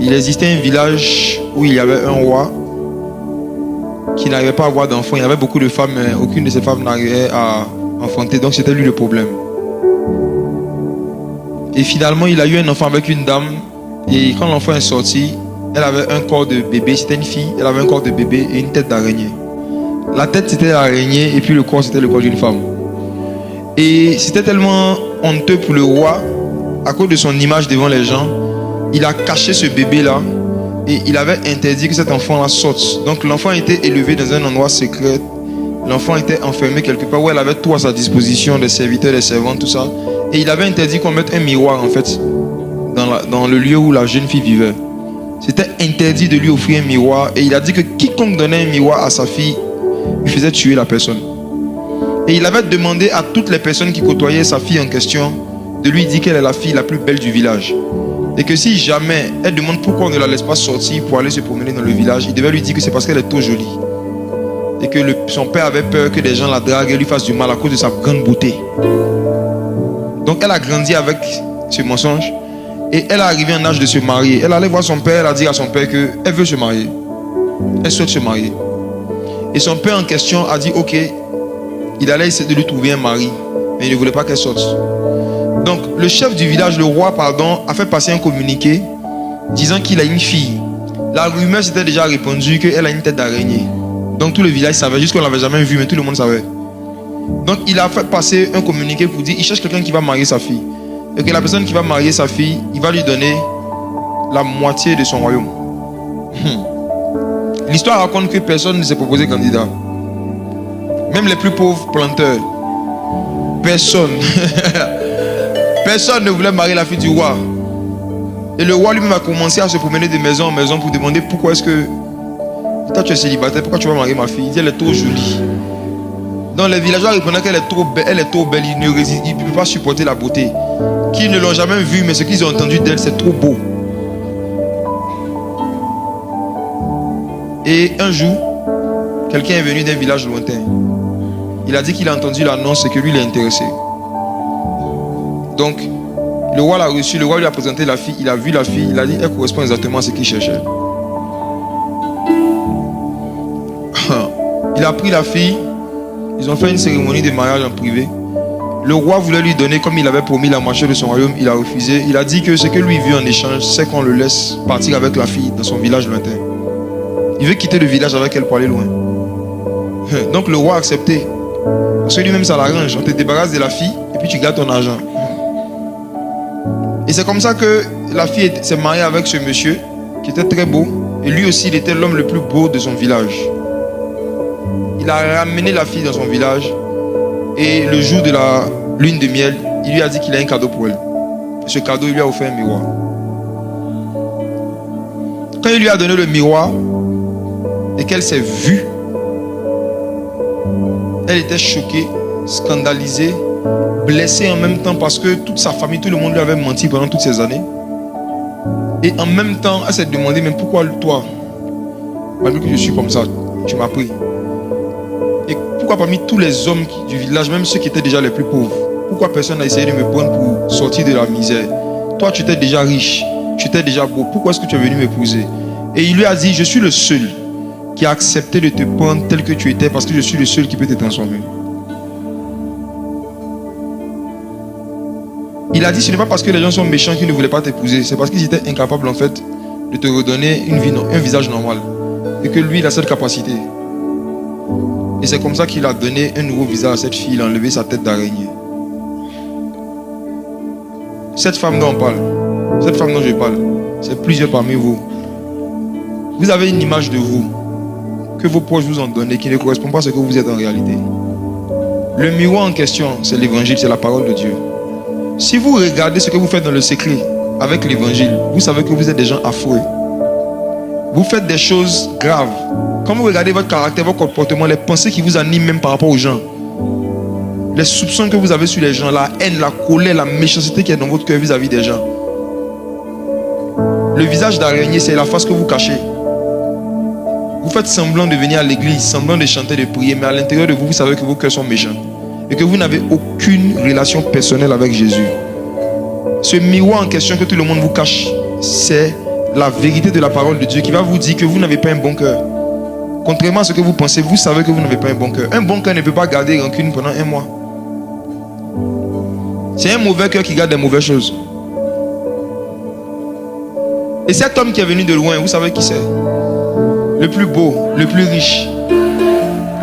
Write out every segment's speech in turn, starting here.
Il existait un village où il y avait un roi qui n'arrivait pas à avoir d'enfants. Il y avait beaucoup de femmes, mais aucune de ces femmes n'arrivait à enfanter. Donc c'était lui le problème. Et finalement, il a eu un enfant avec une dame. Et quand l'enfant est sorti, elle avait un corps de bébé. C'était une fille. Elle avait un corps de bébé et une tête d'araignée. La tête, c'était l'araignée et puis le corps, c'était le corps d'une femme. Et c'était tellement honteux pour le roi, à cause de son image devant les gens. Il a caché ce bébé-là et il avait interdit que cet enfant-là sorte. Donc l'enfant était élevé dans un endroit secret. L'enfant était enfermé quelque part où elle avait tout à sa disposition, des serviteurs, des servantes, tout ça. Et il avait interdit qu'on mette un miroir en fait dans le lieu où la jeune fille vivait. C'était interdit de lui offrir un miroir. Et il a dit que quiconque donnait un miroir à sa fille, il faisait tuer la personne. Et il avait demandé à toutes les personnes qui côtoyaient sa fille en question de lui dire qu'elle est la fille la plus belle du village. Et que si jamais elle demande pourquoi on ne la laisse pas sortir pour aller se promener dans le village, il devait lui dire que c'est parce qu'elle est trop jolie. Et que son père avait peur que des gens la draguent et lui fassent du mal à cause de sa grande beauté. Donc elle a grandi avec ce mensonge. Et elle est arrivée en âge de se marier. Elle allait voir son père, elle a dit à son père qu'elle veut se marier. Elle souhaite se marier. Et son père en question a dit ok, il allait essayer de lui trouver un mari. Mais il ne voulait pas qu'elle sorte. Donc le chef du village, le roi, pardon, a fait passer un communiqué disant qu'il a une fille. La rumeur s'était déjà répandue qu'elle a une tête d'araignée. Donc tout le village savait, juste qu'on ne l'avait jamais vue, mais tout le monde savait. Donc il a fait passer un communiqué pour dire il cherche quelqu'un qui va marier sa fille. Et que la personne qui va marier sa fille, il va lui donner la moitié de son royaume. L'histoire raconte que personne ne s'est proposé candidat. Même les plus pauvres planteurs. Personne. Personne ne voulait marier la fille du roi. Et le roi lui-même a commencé à se promener de maison en maison pour demander pourquoi est-ce que toi tu es célibataire, pourquoi tu vas marier ma fille? Il dit elle est trop jolie. Donc les villageois répondaient qu'elle est trop belle, ils ne peuvent pas supporter la beauté. Qu'ils ne l'ont jamais vue, mais ce qu'ils ont entendu d'elle, c'est trop beau. Et un jour, quelqu'un est venu d'un village lointain. Il a dit qu'il a entendu l'annonce et que lui, il est intéressé. Donc, le roi l'a reçu, le roi lui a présenté la fille, il a vu la fille, il a dit, elle correspond exactement à ce qu'il cherchait. Il a pris la fille, ils ont fait une cérémonie de mariage en privé. Le roi voulait lui donner, comme il avait promis, la moitié de son royaume, il a refusé. Il a dit que ce que lui veut en échange, c'est qu'on le laisse partir avec la fille dans son village lointain. Il veut quitter le village avec elle pour aller loin. Donc le roi a accepté. Parce que lui-même ça l'arrange. On te débarrasse de la fille et puis tu gardes ton argent. Et c'est comme ça que la fille s'est mariée avec ce monsieur qui était très beau. Et lui aussi, il était l'homme le plus beau de son village. Il a ramené la fille dans son village. Et le jour de la lune de miel, il lui a dit qu'il a un cadeau pour elle. Et ce cadeau, il lui a offert un miroir. Quand il lui a donné le miroir et qu'elle s'est vue, elle était choquée, scandalisée, blessée en même temps parce que toute sa famille, tout le monde lui avait menti pendant toutes ces années. Et en même temps, elle s'est demandé, mais pourquoi toi, malgré que je suis comme ça, tu m'as pris? Et pourquoi parmi tous les hommes du village, même ceux qui étaient déjà les plus pauvres, pourquoi personne n'a essayé de me prendre pour sortir de la misère? Toi, tu étais déjà riche, tu étais déjà beau, pourquoi est-ce que tu es venu m'épouser? Et il lui a dit, je suis le seul qui a accepté de te prendre tel que tu étais parce que je suis le seul qui peut te transformer. Il a dit, ce n'est pas parce que les gens sont méchants qu'ils ne voulaient pas t'épouser, c'est parce qu'ils étaient incapables en fait de te redonner une vie, un visage normal. Et que lui, il a cette capacité. Et c'est comme ça qu'il a donné un nouveau visage à cette fille, il a enlevé sa tête d'araignée. Cette femme dont on parle, cette femme dont je parle, c'est plusieurs parmi vous. Vous avez une image de vous que vos proches vous ont donné qui ne correspond pas à ce que vous êtes en réalité. Le miroir en question, c'est l'évangile, c'est la parole de Dieu. Si vous regardez ce que vous faites dans le secret avec l'évangile, vous savez que vous êtes des gens affreux. Vous faites des choses graves. Quand vous regardez votre caractère, votre comportement, les pensées qui vous animent même par rapport aux gens, les soupçons que vous avez sur les gens, la haine, la colère, la méchanceté qui est dans votre cœur vis-à-vis des gens. Le visage d'araignée, c'est la face que vous cachez. Vous faites semblant de venir à l'église, semblant de chanter, de prier, mais à l'intérieur de vous, vous savez que vos cœurs sont méchants et que vous n'avez aucune relation personnelle avec Jésus. Ce miroir en question que tout le monde vous cache, c'est la vérité de la parole de Dieu qui va vous dire que vous n'avez pas un bon cœur. Contrairement à ce que vous pensez, vous savez que vous n'avez pas un bon cœur. Un bon cœur ne peut pas garder rancune pendant un mois. C'est un mauvais cœur qui garde des mauvaises choses. Et cet homme qui est venu de loin, vous savez qui c'est? Le plus beau, le plus riche.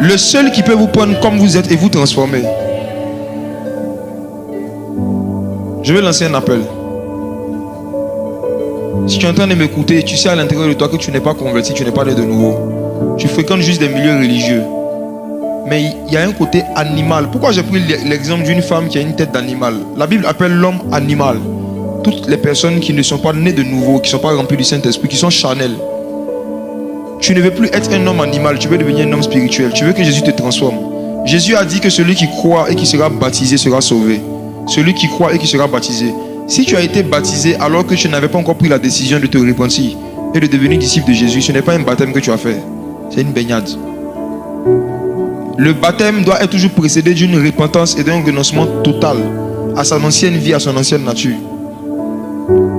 Le seul qui peut vous prendre comme vous êtes et vous transformer. Je vais lancer un appel. Si tu es en train de m'écouter, tu sais à l'intérieur de toi que tu n'es pas converti, tu n'es pas né de nouveau. Tu fréquentes juste des milieux religieux. Mais il y a un côté animal. Pourquoi j'ai pris l'exemple d'une femme qui a une tête d'animal? La Bible appelle l'homme animal. Toutes les personnes qui ne sont pas nées de nouveau, qui ne sont pas remplies du Saint-Esprit, qui sont charnelles. Tu ne veux plus être un homme animal, tu veux devenir un homme spirituel. Tu veux que Jésus te transforme. Jésus a dit que celui qui croit et qui sera baptisé sera sauvé. Celui qui croit et qui sera baptisé. Si tu as été baptisé alors que tu n'avais pas encore pris la décision de te repentir et de devenir disciple de Jésus, ce n'est pas un baptême que tu as fait. C'est une baignade. Le baptême doit être toujours précédé d'une repentance et d'un renoncement total à son ancienne vie, à son ancienne nature.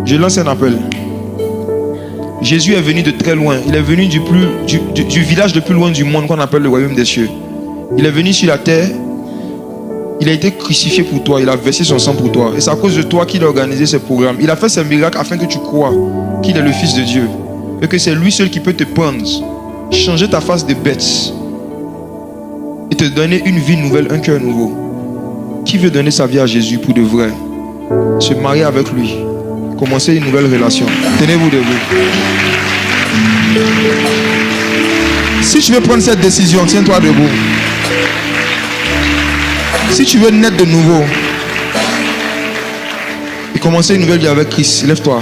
Je lance un appel. Jésus est venu de très loin. Il est venu du village le plus loin du monde qu'on appelle le royaume des cieux. Il est venu sur la terre. Il a été crucifié pour toi. Il a versé son sang pour toi. Et c'est à cause de toi qu'il a organisé ce programme. Il a fait ces miracles afin que tu crois qu'il est le Fils de Dieu. Et que c'est lui seul qui peut te prendre, changer ta face de bête et te donner une vie nouvelle, un cœur nouveau. Qui veut donner sa vie à Jésus pour de vrai? Se marier avec lui. Commencer une nouvelle relation. Tenez-vous debout. Si tu veux prendre cette décision, tiens-toi debout. Si tu veux naître de nouveau et commencer une nouvelle vie avec Christ, lève-toi.